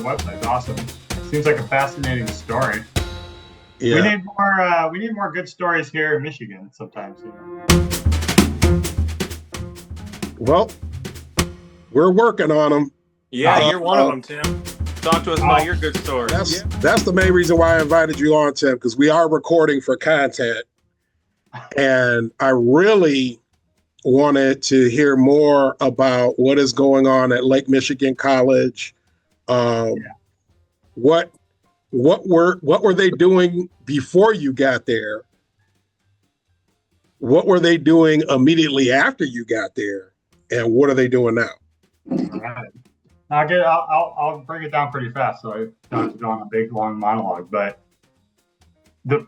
Website's awesome. Seems like a fascinating story. Yeah. We need more good stories here in Michigan sometimes. Well, we're working on them. Yeah, you're one of them, Tim. Talk to us about your good stories. That's the main reason why I invited you on, Tim, because we are recording for content. And I really wanted to hear more about what is going on at Lake Michigan College. What were they doing before you got there? What were they doing immediately after you got there? And what are they doing now? All right. I'll break it down pretty fast, so I don't have to go on a big long monologue. But the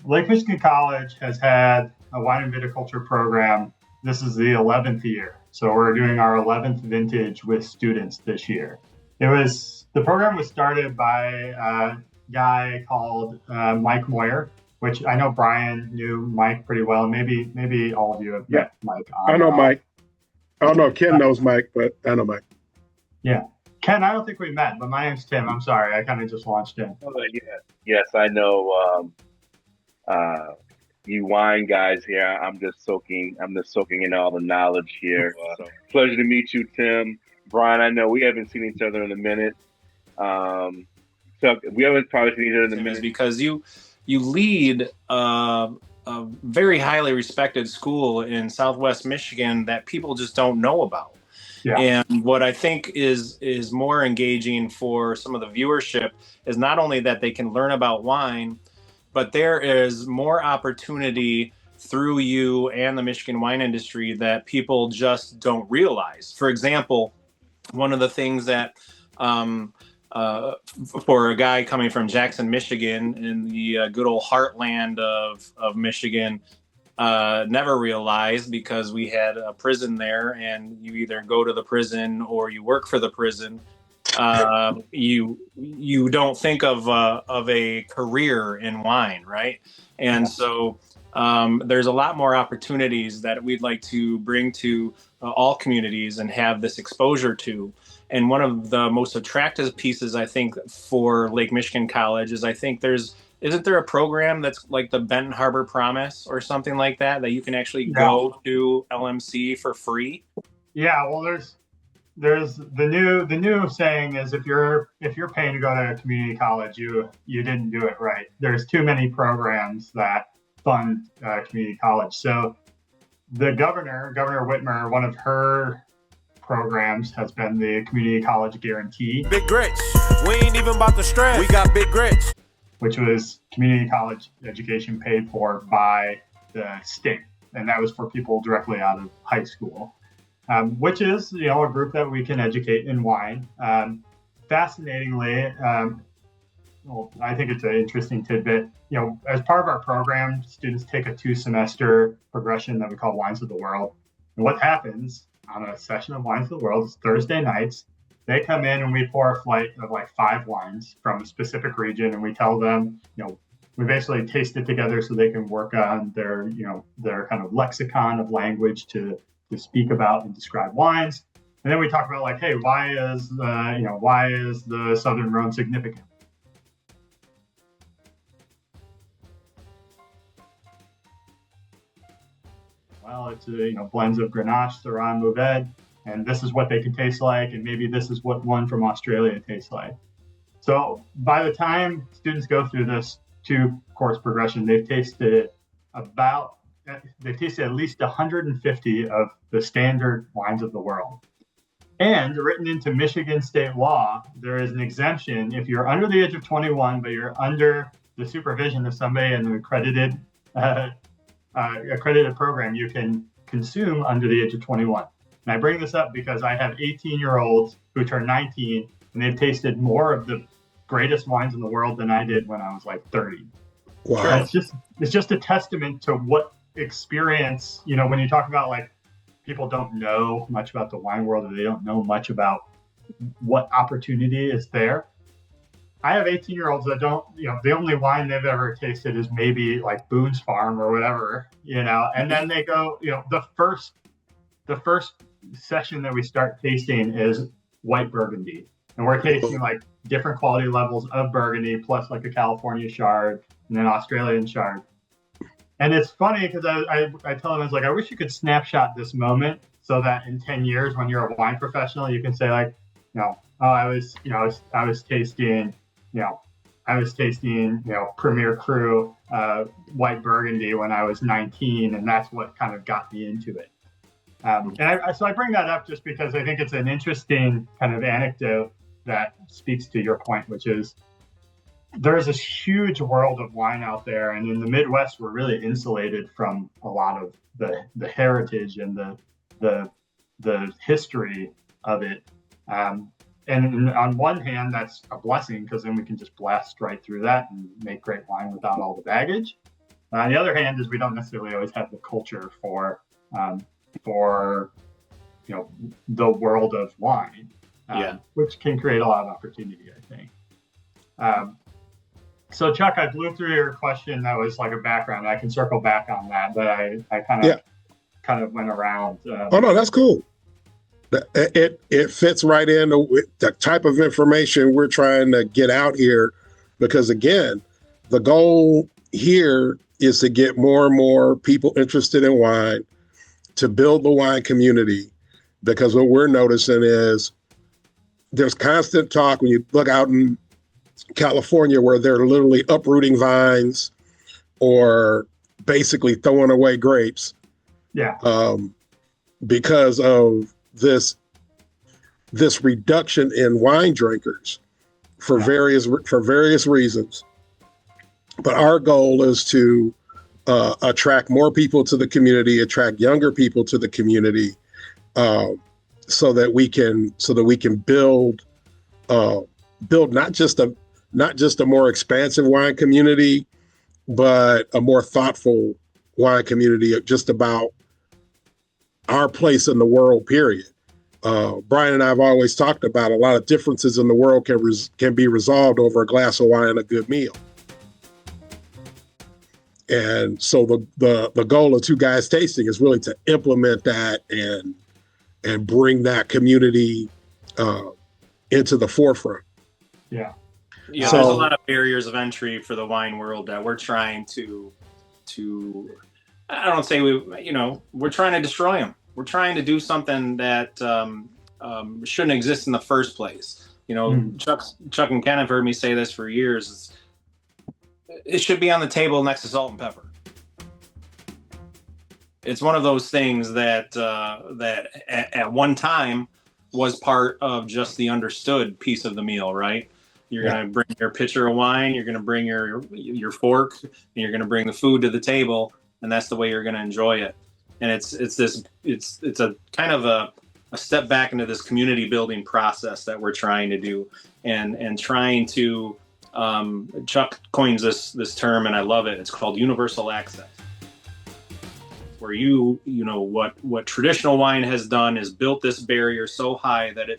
Lake Michigan College has had a wine and viticulture program. This is the 11th year, so we're doing our 11th vintage with students this year. The program was started by a guy called Mike Moyer, which I know Brian knew Mike pretty well. Maybe all of you have met Mike. I know Mike. I don't know if Ken knows Mike, but I know Mike. Yeah. Ken, I don't think we met, but my name's Tim. I'm sorry. I kind of just launched in. Oh, yeah. Yes, I know you wine guys here. I'm just soaking in all the knowledge here. So pleasure to meet you, Tim. Brian, I know we haven't seen each other in a minute. So we haven't probably seen each other in a minute. Because you lead a very highly respected school in Southwest Michigan that people just don't know about. Yeah. And what I think is more engaging for some of the viewership is not only that they can learn about wine, but there is more opportunity through you and the Michigan wine industry that people just don't realize. For example, one of the things that for a guy coming from Jackson, Michigan, in the good old heartland of Michigan, never realized, because we had a prison there, and you either go to the prison or you work for the prison. You don't think of a career in wine, right? And so there's a lot more opportunities that we'd like to bring to all communities and have this exposure to. And one of the most attractive pieces, I think, for Lake Michigan College is I think isn't there a program that's like the Benton Harbor Promise or something like that you can actually go to LMC for free? Yeah, well, there's the new saying is if you're paying to go to a community college, you didn't do it right. There's too many programs that fund community college. So the Governor Whitmer, one of her programs has been the Community College Guarantee. Big grits. We ain't even about to stress. We got big grits. which was community college education paid for by the state. And that was for people directly out of high school, which is, a group that we can educate in wine. Fascinatingly, well, I think it's an interesting tidbit. As part of our program, students take a 2-semester progression that we call Wines of the World. And what happens on a session of Wines of the World is Thursday nights, they come in and we pour a flight of like 5 wines from a specific region, and we tell them, we basically taste it together so they can work on their kind of lexicon of language to speak about and describe wines. And then we talk about like, hey, why is the Southern Rhone significant? Well, it's blends of Grenache, Syrah, Mourvedre, and this is what they can taste like, and maybe this is what one from Australia tastes like. So by the time students go through this 2-course progression, they've tasted at least 150 of the standard wines of the world. And written into Michigan state law, there is an exemption if you're under the age of 21, but you're under the supervision of somebody in an accredited program, you can consume under the age of 21. And I bring this up because I have 18-year-olds who turn 19, and they've tasted more of the greatest wines in the world than I did when I was like 30. Wow. It's just a testament to what experience, when you talk about like people don't know much about the wine world, or they don't know much about what opportunity is there. I have 18-year-olds that don't, the only wine they've ever tasted is maybe like Boone's Farm or whatever, and then they go, the first session that we start tasting is white Burgundy. And we're tasting like different quality levels of Burgundy, plus like a California Chard and an Australian Chard. And it's funny because I tell them, I wish you could snapshot this moment so that in 10 years, when you're a wine professional, you can say like, I was tasting, Premier Cru white Burgundy when I was 19, and that's what kind of got me into it. So I bring that up just because I think it's an interesting kind of anecdote that speaks to your point, which is there's this huge world of wine out there, and in the Midwest, we're really insulated from a lot of the heritage and the history of it. And on one hand, that's a blessing because then we can just blast right through that and make great wine without all the baggage. On the other hand, is we don't necessarily always have the culture for the world of wine, which can create a lot of opportunity, I think. So Chuck, I blew through your question. That was like a background. I can circle back on that, but I kind of went around. Oh no, that's cool. It fits right in with the type of information we're trying to get out here, because again, the goal here is to get more and more people interested in wine, to build the wine community, because what we're noticing is there's constant talk when you look out in California where they're literally uprooting vines or basically throwing away grapes. Yeah. Because of this reduction in wine drinkers for various reasons. But our goal is to attract more people to the community, attract younger people to the community, so that we can build not just a more expansive wine community, but a more thoughtful wine community just about our place in the world, period. Brian and I have always talked about a lot of differences in the world can be resolved over a glass of wine and a good meal. And so the goal of Two Guys Tasting is really to implement that and bring that community into the forefront. Yeah. Yeah, there's a lot of barriers of entry for the wine world that we're trying to I don't say we're trying to destroy them. We're trying to do something that shouldn't exist in the first place. Chuck and Ken have heard me say this for years. It should be on the table next to salt and pepper. It's one of those things that at one time was part of just the understood piece of the meal, right? You're going to bring your pitcher of wine, you're going to bring your fork, and you're going to bring the food to the table, and that's the way you're going to enjoy it. And it's a kind of a step back into this community building process that we're trying to do, and trying to Chuck coins this term, and I love it. It's called universal access, where what traditional wine has done is built this barrier so high that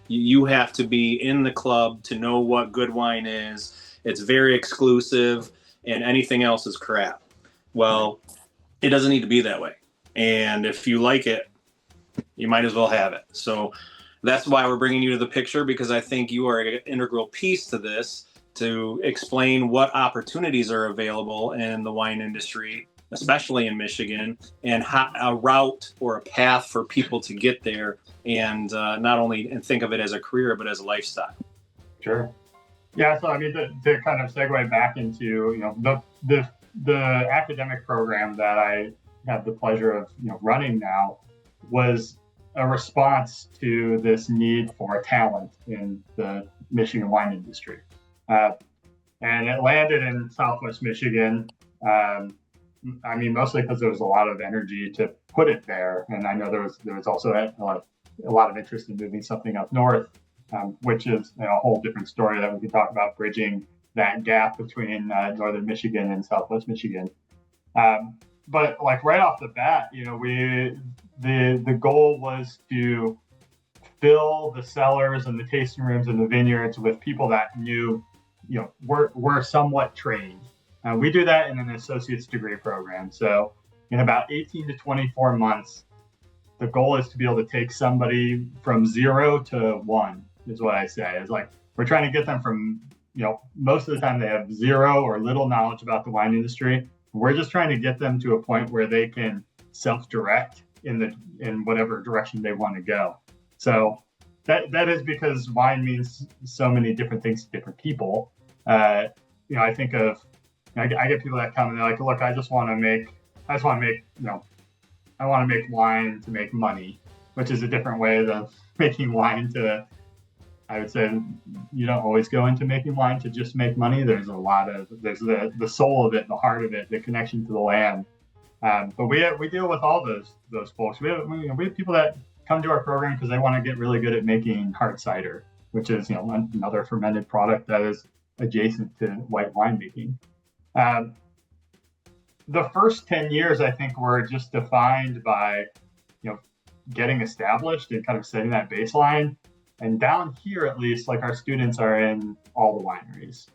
you have to be in the club to know what good wine is. It's very exclusive, and anything else is crap. Well, it doesn't need to be that way. And if you like it, you might as well have it. So that's why we're bringing you to the picture, because I think you are an integral piece to this, to explain what opportunities are available in the wine industry, especially in Michigan, and how a route or a path for people to get there, and not only and think of it as a career, but as a lifestyle. Sure. Yeah. So I mean, to kind of segue back into the academic program that I have the pleasure of running now was a response to this need for talent in the Michigan wine industry, and it landed in Southwest Michigan. I mean, mostly because there was a lot of energy to put it there, and I know there was also a lot of interest in moving something up north, which is a whole different story that we can talk about, bridging that gap between northern Michigan and Southwest Michigan. But like right off the bat, the goal was to fill the cellars and the tasting rooms and the vineyards with people that knew, were somewhat trained. We do that in an associate's degree program. So in about 18 to 24 months, the goal is to be able to take somebody from 0 to 1, is what I say. It's like we're trying to get them from, most of the time they have zero or little knowledge about the wine industry. We're just trying to get them to a point where they can self-direct in whatever direction they want to go. So that is because wine means so many different things to different people. I think of, I get people that come and they're like, look, I want to make wine to make money, which is a different way than making wine to, I would say, you don't always go into making wine to just make money. There's the soul of it, the heart of it, the connection to the land. But we deal with all those folks. We have people that come to our program because they want to get really good at making hard cider, which is another fermented product that is adjacent to white winemaking. The first 10 years, I think, were just defined by getting established and kind of setting that baseline. And down here, at least, like our students are in all the wineries.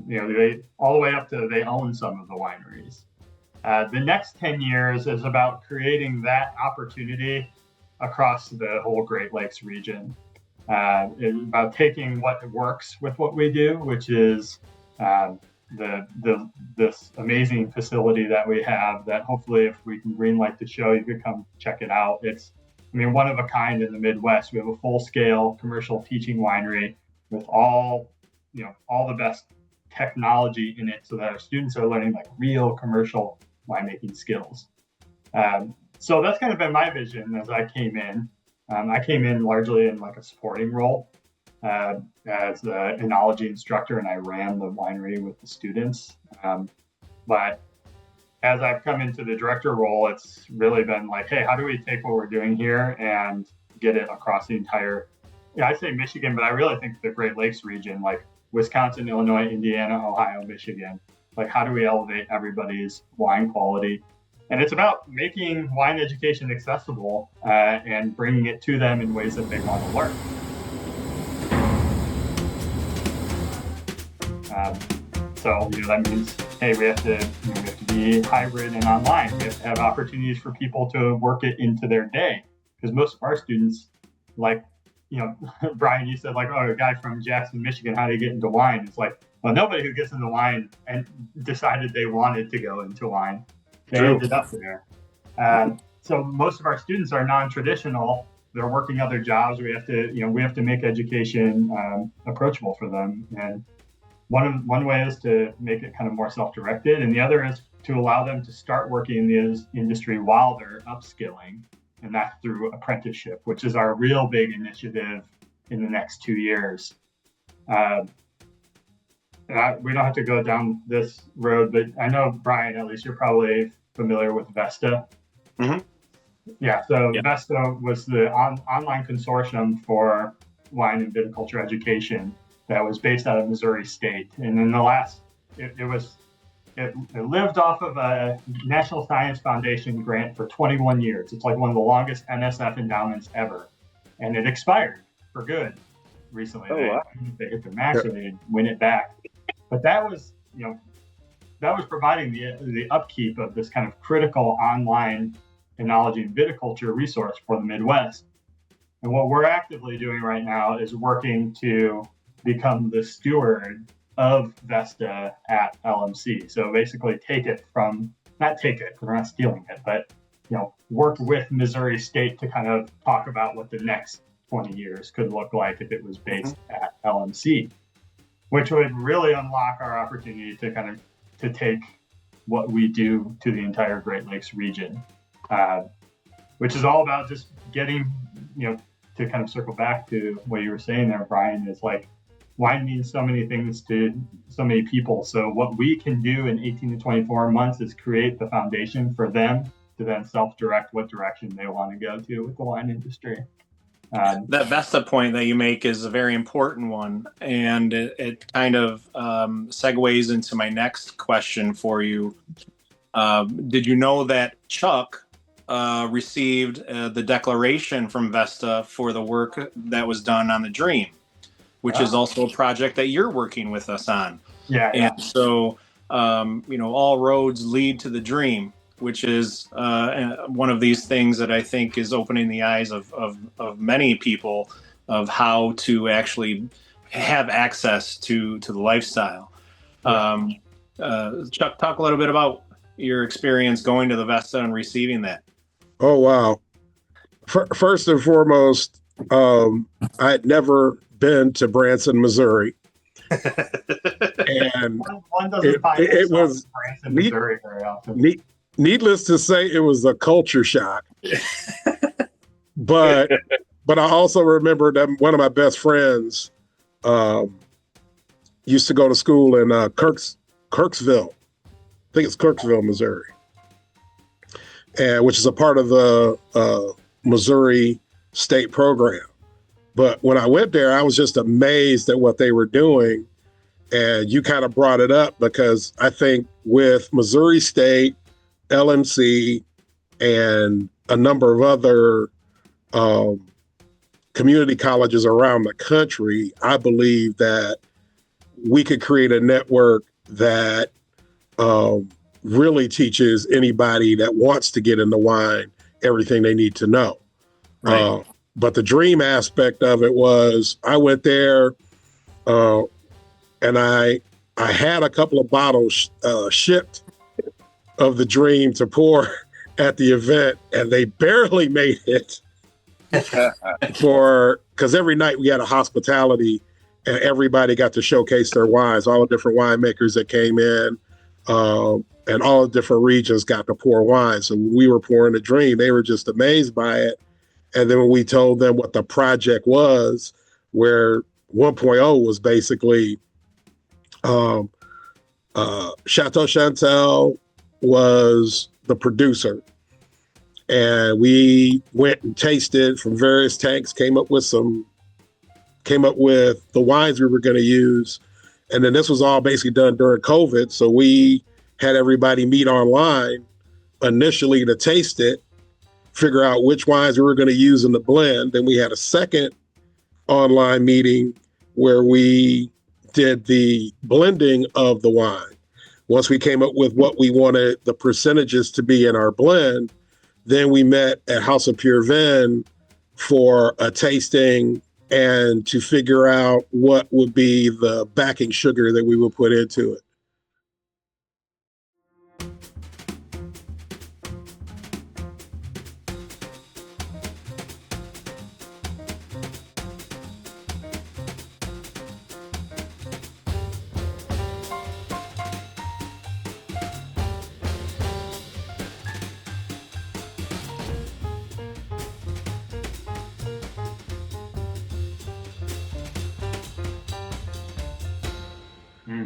They all the way up to they own some of the wineries. The next 10 years is about creating that opportunity across the whole Great Lakes region. It's about taking what works with what we do, which is this amazing facility that we have. That hopefully, if we can greenlight the show, you could come check it out. It's one of a kind in the Midwest. We have a full-scale commercial teaching winery with all the best technology in it, so that our students are learning like real commercial winemaking skills. So that's kind of been my vision as I came in. I came in largely in like a supporting role as the enology instructor, and I ran the winery with the students. But as I've come into the director role, it's really been like, hey, how do we take what we're doing here and get it across the entire, I say Michigan, but I really think the Great Lakes region, like Wisconsin, Illinois, Indiana, Ohio, Michigan. Like, how do we elevate everybody's wine quality? And it's about making wine education accessible and bringing it to them in ways that they want to learn. So that means, hey, we have to be hybrid and online. We have to have opportunities for people to work it into their day, because most of our students, like, Brian, you said like, oh, a guy from Jackson, Michigan, how do you get into wine? It's like, well, nobody who gets into wine and decided they wanted to go into wine, they ended up there. So most of our students are non-traditional. They're working other jobs. We have to make education approachable for them. And one way is to make it kind of more self-directed, and the other is to allow them to start working in the industry while they're upskilling, and that's through apprenticeship, which is our real big initiative in the next 2 years. we don't have to go down this road, but I know, Brian, at least you're probably familiar with Vesta. Mhm. Yeah, so Yeah. Vesta was the online consortium for wine and viticulture education that was based out of Missouri State. And in the last, it lived off of a National Science Foundation grant for 21 years. It's like one of the longest NSF endowments ever. And it expired for good recently. Oh, wow. They hit the max, so they didn't win it back. But that was, that was providing the upkeep of this kind of critical online enology and viticulture resource for the Midwest. And what we're actively doing right now is working to become the steward of Vesta at LMC. So basically not take it, because we're not stealing it, but work with Missouri State to kind of talk about what the next 20 years could look like if it was based at LMC, which would really unlock our opportunity to take what we do to the entire Great Lakes region, which is all about just getting, to kind of circle back to what you were saying there, Brian, is like wine means so many things to so many people. So what we can do in 18 to 24 months is create the foundation for them to then self-direct what direction they want to go to with the wine industry. That Vesta point that you make is a very important one, and it kind of segues into my next question for you. Did you know that Chuck received the declaration from Vesta for the work that was done on the Dream, which is also a project that you're working with us on? Yeah. And so, all roads lead to the Dream, which is one of these things that I think is opening the eyes of many people of how to actually have access to the lifestyle. Chuck, talk a little bit about your experience going to the Vesta and receiving that. Oh, wow. First and foremost, I had never been to Branson, Missouri. And one doesn't find it was Branson, Missouri very often. Needless to say, it was a culture shock. But I also remember that one of my best friends used to go to school in Kirksville. I think it's Kirksville, Missouri, and which is a part of the Missouri State program. But when I went there, I was just amazed at what they were doing. And you kind of brought it up because I think with Missouri State, LMC, and a number of other community colleges around the country, I believe that we could create a network that really teaches anybody that wants to get into wine everything they need to know. Right. But the Dream aspect of it was I went there and I had a couple of bottles shipped of the Dream to pour at the event, and they barely made it because every night we had a hospitality and everybody got to showcase their wines, all the different winemakers that came in, and all the different regions got to pour wine. So when we were pouring the Dream, they were just amazed by it. And then when we told them what the project was, where 1.0 was basically Chateau Chantel was the producer. And we went and tasted from various tanks, came up with the wines we were going to use. And then this was all basically done during COVID. So we had everybody meet online initially to taste it, figure out which wines we were going to use in the blend. Then we had a second online meeting where we did the blending of the wine. Once we came up with what we wanted the percentages to be in our blend, then we met at House of Pure Vin for a tasting and to figure out what would be the backing sugar that we would put into it.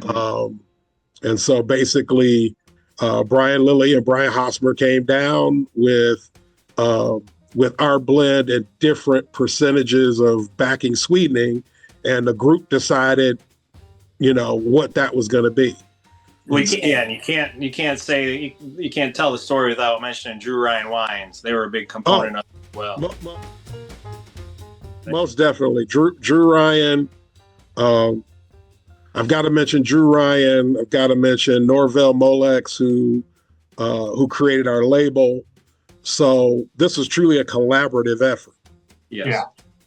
And so basically, Brian Lilly and Brian Hosmer came down with our blend at different percentages of backing sweetening, and the group decided, what that was going to be. Well, you can't tell the story without mentioning Drew Ryan wines. They were a big component of it as well. Most definitely, Drew Ryan. I've got to mention Drew Ryan. I've got to mention Norvell Molex, who created our label. So this was truly a collaborative effort. Yes. Yeah.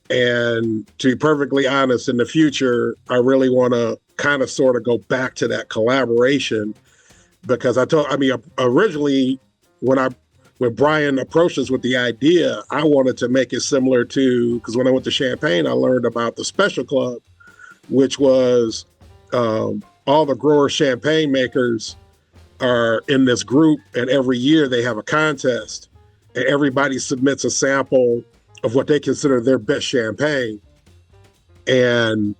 And to be perfectly honest, in the future, I really want to kind of sort of go back to that collaboration, because originally when Brian approached us with the idea, I wanted to make it similar to, because when I went to Champaign, I learned about the Special Club, which was all the grower champagne makers are in this group, and every year they have a contest, and everybody submits a sample of what they consider their best champagne, and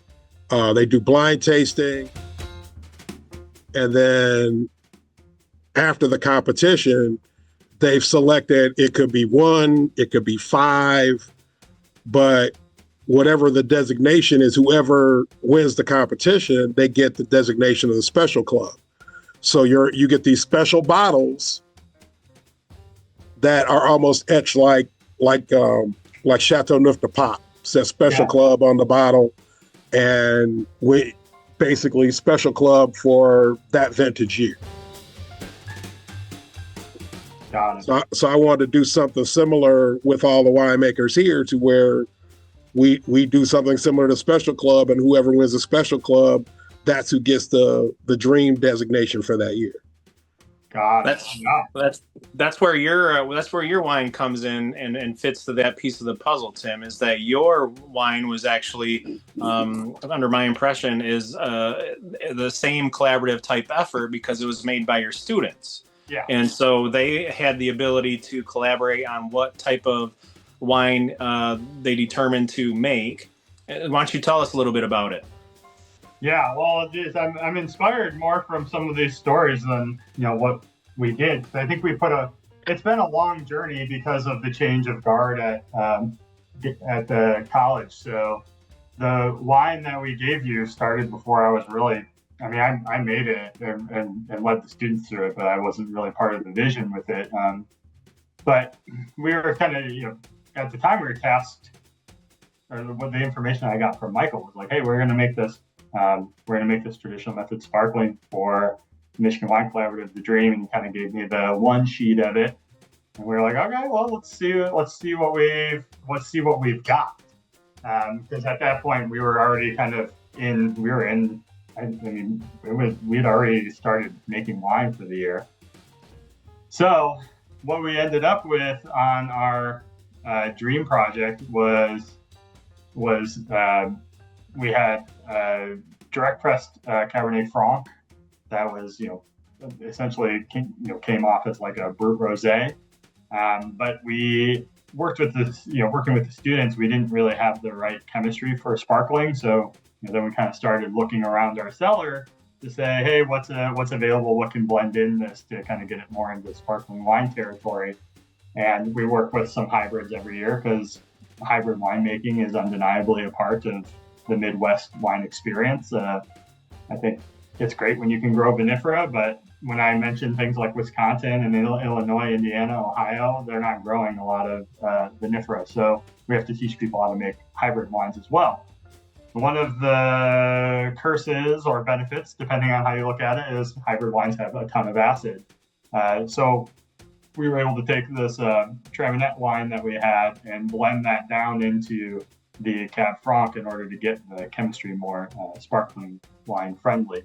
they do blind tasting, and then after the competition, they've selected, it could be 1, it could be 5, but whatever the designation is, whoever wins the competition, they get the designation of the Special Club. So you get these special bottles that are almost etched like Chateau Neuf de Pop. Says Special Club on the bottle, and we basically Special Club for that vintage year. Got it. So I wanted to do something similar with all the winemakers here, to where we do something similar to Special Club, and whoever wins the Special Club, that's who gets the dream designation for that year. Got it. That's where your wine comes in and fits to that piece of the puzzle, Tim. Is that your wine was actually, under my impression, is the same collaborative type effort, because it was made by your students. Yeah. And so they had the ability to collaborate on what type of wine they determined to make. Why don't you tell us a little bit about it? Yeah, well, I'm inspired more from some of these stories than what we did. I think it's been a long journey because of the change of guard at the college. So the wine that we gave you started before I was really. I mean, I made it and led the students through it, but I wasn't really part of the vision with it. But we were kind of, at the time we were tasked, or what the information I got from Michael was like, hey, we're going to make this. We're going to make this traditional method sparkling for Michigan Wine Collaborative, the dream, and he kind of gave me the one sheet of it, and we were like, okay, well, let's see what we've got, because at that point we were already kind of in. I mean, we'd already started making wine for the year. So what we ended up with on our dream project was we had direct pressed Cabernet Franc that was, essentially came off as like a Brut Rosé. But we working with the students, we didn't really have the right chemistry for sparkling. So then we kind of started looking around our cellar to say, hey, what's available? What can blend in this to kind of get it more into sparkling wine territory? And we work with some hybrids every year, because hybrid winemaking is undeniably a part of the Midwest wine experience. I think it's great when you can grow vinifera, but when I mention things like Wisconsin and Illinois, Indiana, Ohio, they're not growing a lot of vinifera. So we have to teach people how to make hybrid wines as well. One of the curses or benefits, depending on how you look at it, is hybrid wines have a ton of acid. So we were able to take this Traminette wine that we had and blend that down into the Cab Franc in order to get the chemistry more sparkling wine friendly.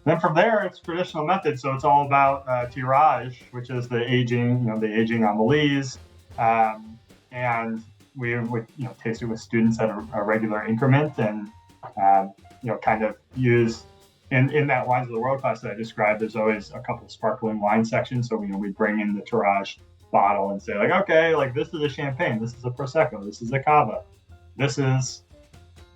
Then from there, it's traditional method. So it's all about tirage, which is the aging on the lees. And we would taste it with students at a regular increment, and kind of use in that Wines of the World class that I described. There's always a couple sparkling wine sections, so we bring in the tirage bottle and say, like, okay, like this is a champagne, this is a prosecco, this is a cava, this is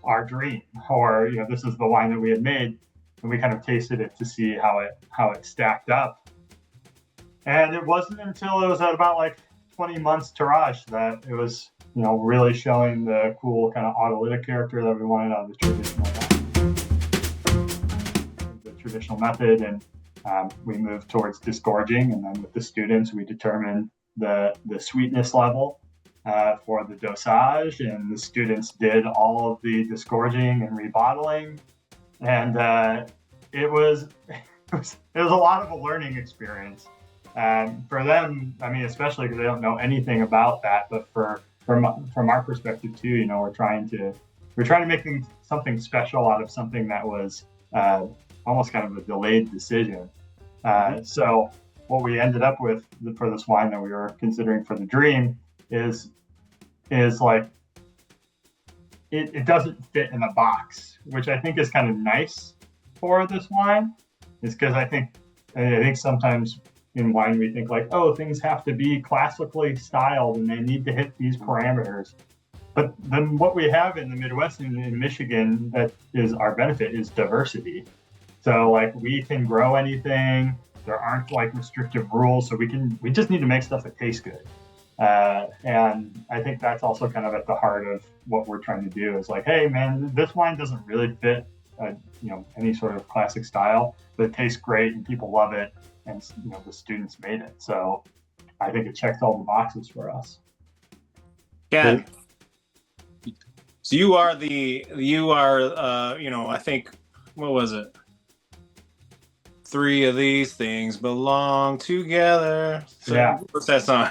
our dream, or this is the wine that we had made. and we kind of tasted it to see how it stacked up. And it wasn't until it was at about like 20 months tirage that it was, really showing the cool kind of autolytic character that we wanted out of the traditional method. And we moved towards disgorging, and then with the students, we determined the sweetness level for the dosage, and the students did all of the disgorging and rebottling, and it was a lot of a learning experience. For them, I mean, especially because they don't know anything about that, but from our perspective too, we're trying to make something special out of something that was almost kind of a delayed decision. So what we ended up with for this wine that we were considering for the dream is like it doesn't fit in a box, which I think is kind of nice for this wine, is because I think sometimes in wine we think like, oh, things have to be classically styled and they need to hit these parameters. But then what we have in the Midwest and in Michigan that is our benefit is diversity. So like we can grow anything. There aren't like restrictive rules, so we just need to make stuff that tastes good. And I think that's also kind of at the heart of what we're trying to do is like, hey man, this wine doesn't really fit any sort of classic style, but it tastes great and people love it, and the students made it. So I think it checked all the boxes for us. Ken, so you are I think, what was it? 3 of these things belong together. So, yeah. What's that song?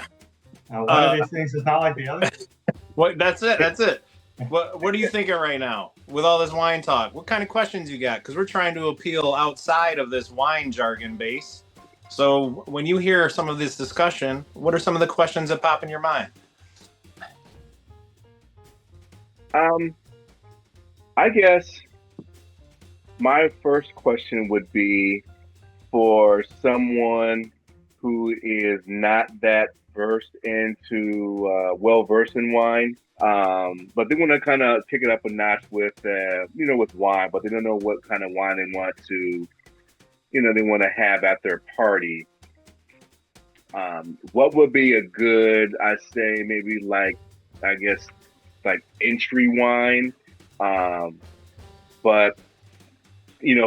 One of these things is not like the other. What? That's it. What are you thinking right now with all this wine talk? What kind of questions you got? Because we're trying to appeal outside of this wine jargon base. So when you hear some of this discussion, what are some of the questions that pop in your mind? I guess my first question would be for someone who is not that well-versed in wine, but they want to kind of pick it up a notch with wine, but they don't know what kind of wine they want to, they want to have at their party. What would be a good, I say maybe like entry wine, but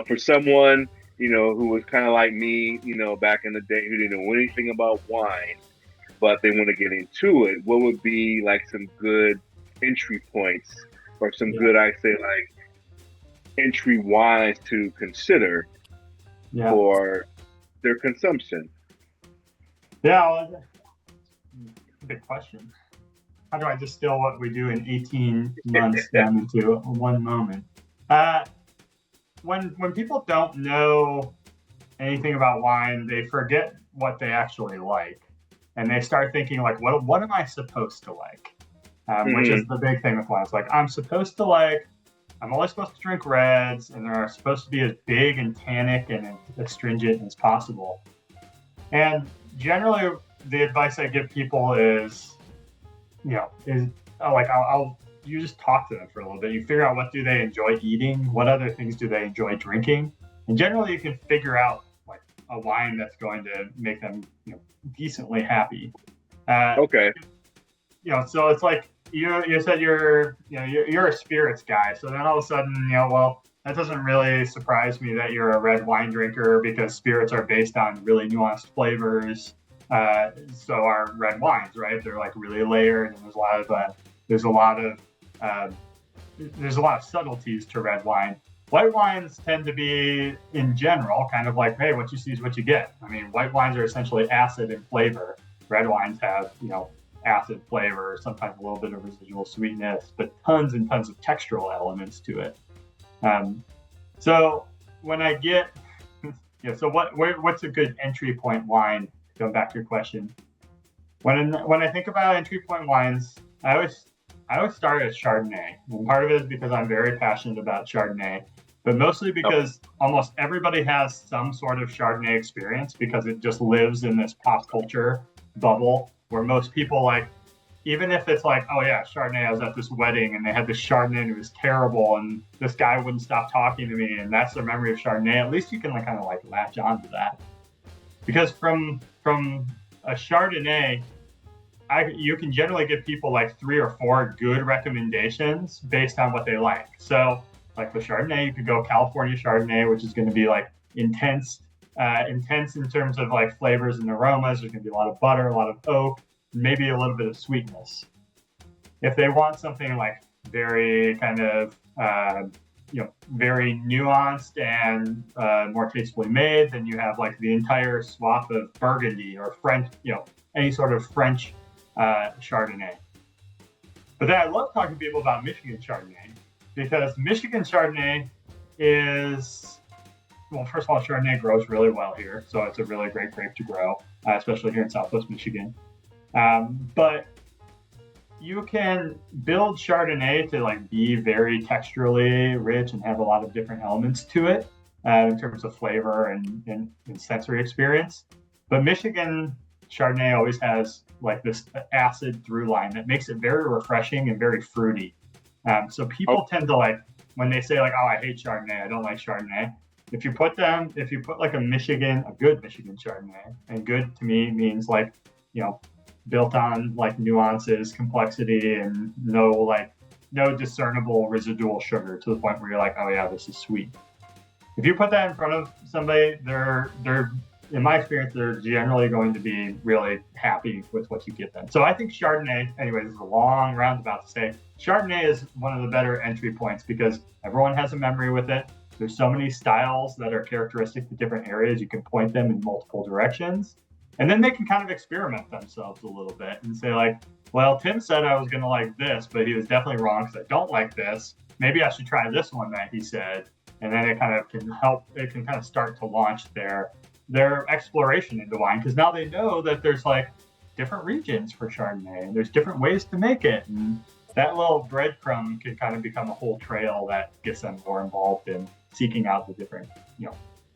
for someone who was kind of like me, back in the day, who didn't know anything about wine, but they want to get into it, what would be like some good entry points or some good, I say, like entry wines to consider for their consumption? Yeah, well, big question. How do I distill what we do in 18 months down into one moment? When people don't know anything about wine, they forget what they actually like, and they start thinking like, what am I supposed to like? Which is the big thing with wine. It's like I'm only supposed to drink reds, and they're supposed to be as big and tannic and astringent as possible. And generally, the advice I give people is, you just talk to them for a little bit. You figure out what do they enjoy eating, what other things do they enjoy drinking, and generally you can figure out like a wine that's going to make them decently happy. Okay. So it's like you said you're a spirits guy, so then all of a sudden that doesn't really surprise me that you're a red wine drinker, because spirits are based on really nuanced flavors. So are red wines, right? They're like really layered, and there's a lot of subtleties to red wine. White wines tend to be, in general, kind of like, hey, what you see is what you get. I mean, white wines are essentially acid and flavor. Red wines have, acid flavor, sometimes a little bit of residual sweetness, but tons and tons of textural elements to it. So when I get, what's a good entry point wine? Going back to your question, when I think about entry point wines, I always start at Chardonnay. And part of it is because I'm very passionate about Chardonnay, but mostly because almost everybody has some sort of Chardonnay experience, because it just lives in this pop culture bubble where most people even if it's like, oh yeah, Chardonnay, I was at this wedding and they had this Chardonnay and it was terrible and this guy wouldn't stop talking to me and that's their memory of Chardonnay, at least you can like kind of like latch on to that. Because from a Chardonnay, you can generally give people like 3 or 4 good recommendations based on what they like. So like with Chardonnay, you could go California Chardonnay, which is going to be like intense in terms of like flavors and aromas. There's going to be a lot of butter, a lot of oak, maybe a little bit of sweetness. If they want something like very kind of very nuanced and more tastefully made, then you have like the entire swath of Burgundy or French, any sort of French Chardonnay. But then I love talking to people about Michigan Chardonnay, because Michigan Chardonnay is, well, first of all, Chardonnay grows really well here, so it's a really great grape to grow, especially here in Southwest Michigan. But you can build Chardonnay to like be very texturally rich and have a lot of different elements to it in terms of flavor and sensory experience. But Michigan Chardonnay always has like this acid through line that makes it very refreshing and very fruity. So people tend to like, when they say like, oh, I hate Chardonnay, I don't like Chardonnay. If you put like a good Michigan Chardonnay, and good to me means like, built on like nuances, complexity, and no discernible residual sugar to the point where you're like, oh yeah, this is sweet. If you put that in front of somebody, they're in my experience, they're generally going to be really happy with what you give them. So I think Chardonnay, anyway, this is a long roundabout to say, Chardonnay is one of the better entry points because everyone has a memory with it. There's so many styles that are characteristic to different areas. You can point them in multiple directions. And then they can kind of experiment themselves a little bit and say like, well, Tim said I was going to like this, but he was definitely wrong because I don't like this. Maybe I should try this one that he said. And then it can kind of start to launch their exploration into wine, because now they know that there's like different regions for Chardonnay and there's different ways to make it. And that little breadcrumb can kind of become a whole trail that gets them more involved in seeking out the different,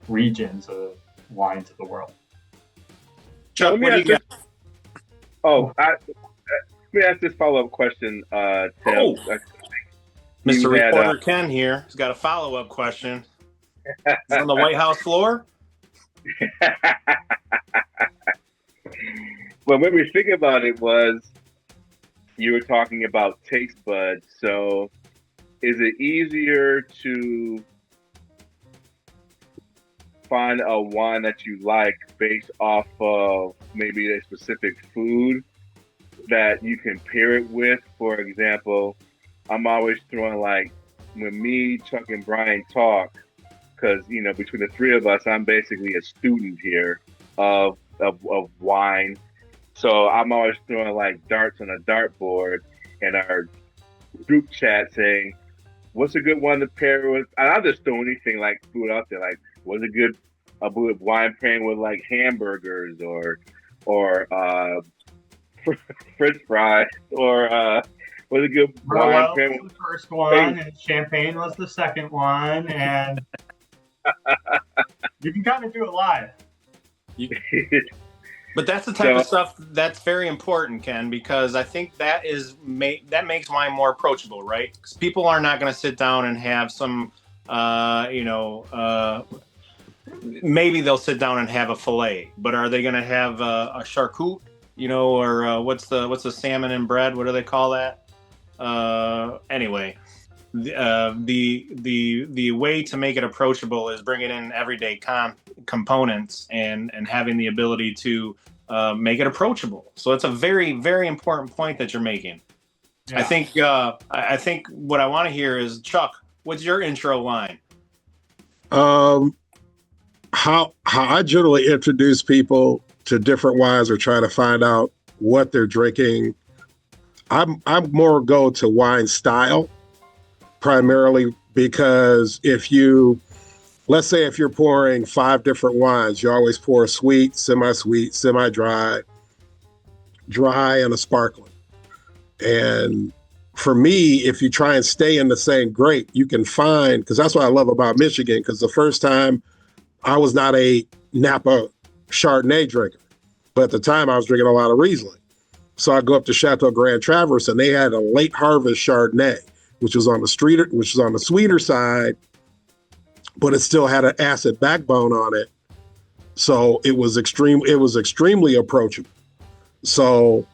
regions of wines of the world. Chuck, what do you got? Let me ask this follow-up question, Tim. Mr. Reporter Ken here. He's got a follow-up question. It's on the White House floor. Well, what we think about it was you were talking about taste buds. So is it easier to find a wine that you like based off of maybe a specific food that you can pair it with? For example, I'm always throwing like, when me, Chuck, and Brian talk, because between the three of us, I'm basically a student here of wine. So I'm always throwing like darts on a dartboard in our group chat saying, what's a good one to pair with? And I'll just throw anything like food out there, like what's a good wine pairing with like hamburgers or French fries, or what's a good wine pairing was the first one, and champagne was the second one, and you can kind of do it live. But that's the type of stuff that's very important, Ken, because I think that makes wine more approachable, right? Because people are not going to sit down and have some, maybe they'll sit down and have a fillet, but are they going to have a charcuterie, or what's the salmon and bread? What do they call that? Anyway, the way to make it approachable is bringing in everyday components and having the ability to make it approachable. So it's a very, very important point that you're making. Yeah. I think what I want to hear is, Chuck, what's your intro wine? How I generally introduce people to different wines or try to find out what they're drinking. I'm more go to wine style, primarily because let's say if you're pouring 5 different wines, you always pour a sweet, semi-sweet, semi-dry, dry, and a sparkling. And for me, if you try and stay in the same grape, you can find, because that's what I love about Michigan, because the first time I was not a Napa Chardonnay drinker, but at the time I was drinking a lot of Riesling. So I go up to Chateau Grand Traverse, and they had a late harvest Chardonnay, which was on the sweeter side, but it still had an acid backbone on it. So it was extremely approachable. So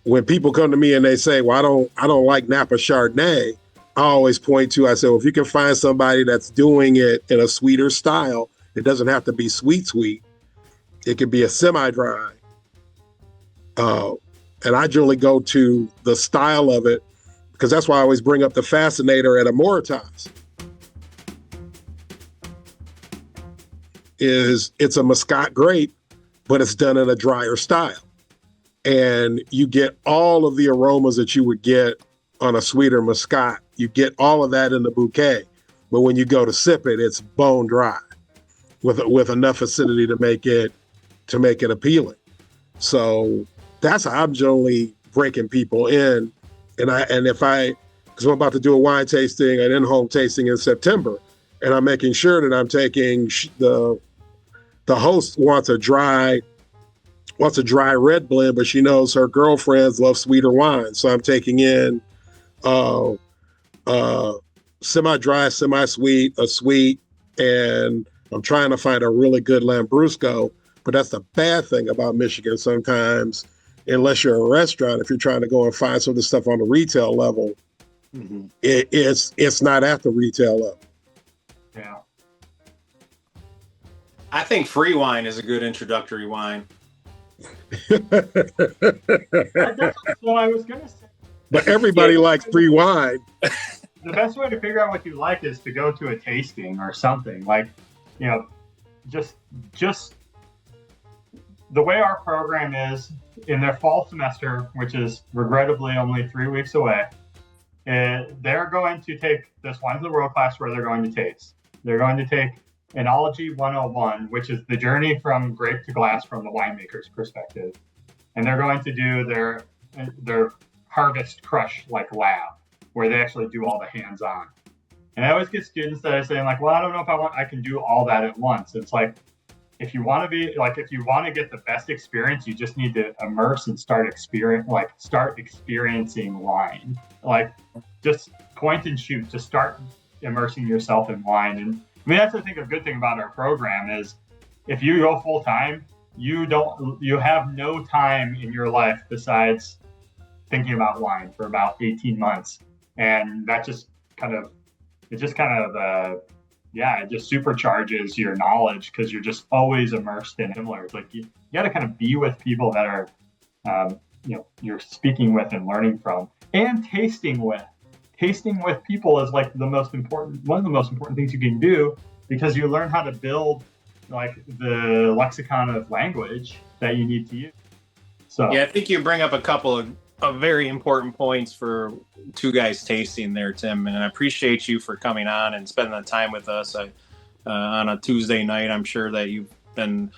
when people come to me and they say, well, I don't like Napa Chardonnay, I always point to, I say, well, if you can find somebody that's doing it in a sweeter style, it doesn't have to be sweet. It could be a semi-dry. And I generally go to the style of it, because that's why I always bring up the Fascinator at Amoritas. It's a Muscat grape, but it's done in a drier style. And you get all of the aromas that you would get on a sweeter Muscat. You get all of that in the bouquet. But when you go to sip it, it's bone dry with enough acidity to make it appealing. So that's how I'm generally breaking people in. Because I'm about to do a wine tasting, an in-home tasting in September, and I'm making sure that I'm taking the host wants a dry red blend, but she knows her girlfriends love sweeter wine. So I'm taking in semi-dry, semi-sweet, a sweet, and I'm trying to find a really good Lambrusco. But that's the bad thing about Michigan sometimes, unless you're a restaurant, if you're trying to go and find some of the stuff on the retail level, it's not at the retail level. Yeah. I think free wine is a good introductory wine. That's what I was going to say. But everybody likes free wine. The best way to figure out what you like is to go to a tasting or something. Like, just the way our program is in their fall semester, which is regrettably only 3 weeks away, they're going to take this Wines of the World class where they're going to taste. They're going to take Enology 101, which is the journey from grape to glass from the winemaker's perspective. And they're going to do their harvest crush like lab, where they actually do all the hands-on. And I always get students that are saying like, well, I don't know if I can do all that at once. It's like, if you want to get the best experience, you just need to immerse and start experiencing wine. Like, just point and shoot, just start immersing yourself in wine. And I mean, that's I think a good thing about our program is if you go full time, you have no time in your life besides thinking about wine for about 18 months. And that it just supercharges your knowledge because you're just always immersed in similar. It's like you got to kind of be with people that are, you're speaking with and learning from, and tasting with. Tasting with people is like one of the most important things you can do, because you learn how to build like the lexicon of language that you need to use. So yeah, I think you bring up a couple of very important points for two guys tasting there, Tim, and I appreciate you for coming on and spending the time with us on a Tuesday night. I'm sure that you've been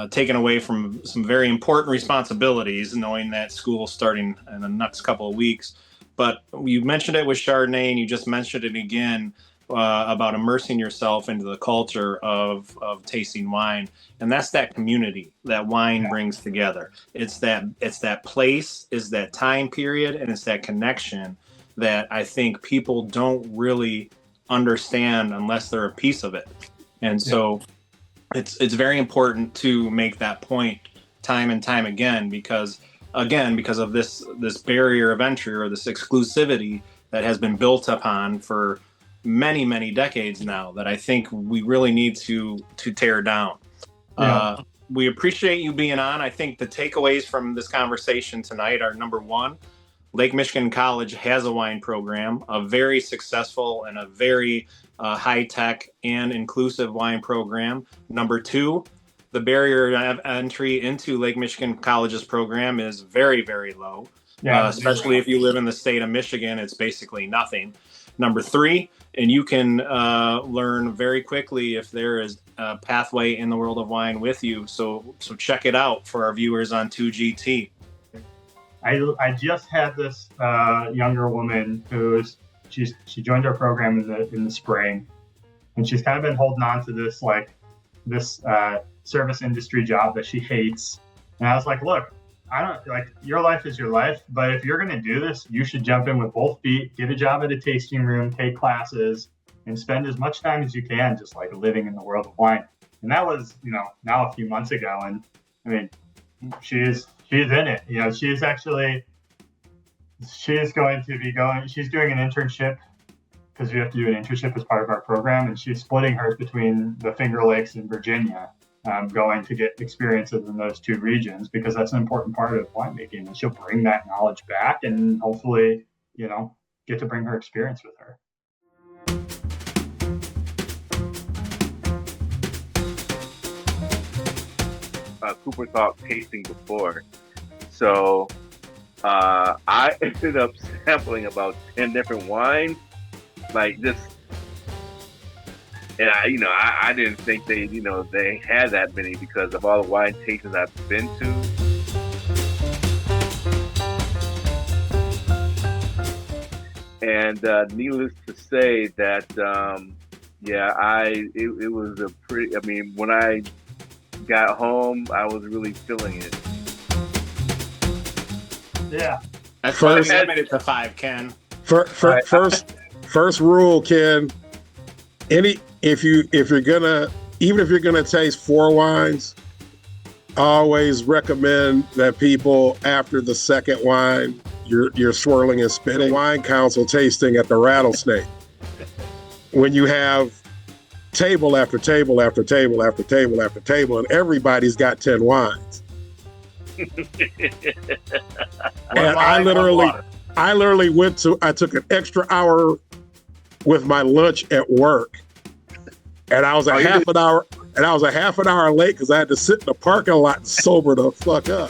taken away from some very important responsibilities, knowing that school's starting in the next couple of weeks. But you mentioned it with Chardonnay, and you just mentioned it again about immersing yourself into the culture of tasting wine. And that's that community that wine brings together. It's that place, is that time period, and it's that connection that I think people don't really understand unless they're a piece of it. And so it's very important to make that point time and time again, because of this barrier of entry or this exclusivity that has been built upon for many, many decades now, that I think we really need to tear down. Yeah. We appreciate you being on. I think the takeaways from this conversation tonight are: number one, Lake Michigan College has a wine program, a very successful and a very high-tech and inclusive wine program. Number two, the barrier of entry into Lake Michigan College's program is very, very low, especially if you live in the state of Michigan. It's basically nothing. Number three, and you can learn very quickly if there is a pathway in the world of wine with you. So check it out for our viewers on 2GT. I just had this younger woman she joined our program in the spring, and she's kind of been holding on to this service industry job that she hates. And I was like, look, I don't like your life is your life, but if you're going to do this, you should jump in with both feet, get a job at a tasting room, take classes, and spend as much time as you can just like living in the world of wine. And that was, now a few months ago. And I mean, she's in it. She's going to be she's doing an internship because we have to do an internship as part of our program. And she's splitting hers between the Finger Lakes and Virginia, going to get experiences in those two regions because that's an important part of winemaking. And she'll bring that knowledge back and hopefully, get to bring her experience with her. Cooper Talk tasting before. So I ended up sampling about 10 different wines. Like this, and I didn't think they had that many because of all the wine tastings I've been to. And needless to say that, it was a pretty. I mean, when I got home, I was really feeling it. Yeah. That's why we made it to 5, Ken. First rule, Ken. If you're gonna taste 4 wines, I always recommend that people after the second wine, you're swirling and spinning. Wine council tasting at the Rattlesnake. When you have table after table after table after table after table, and everybody's got 10 wines. And I literally I took an extra hour with my lunch at work, and I was a half an hour late because I had to sit in the parking lot and sober the fuck up.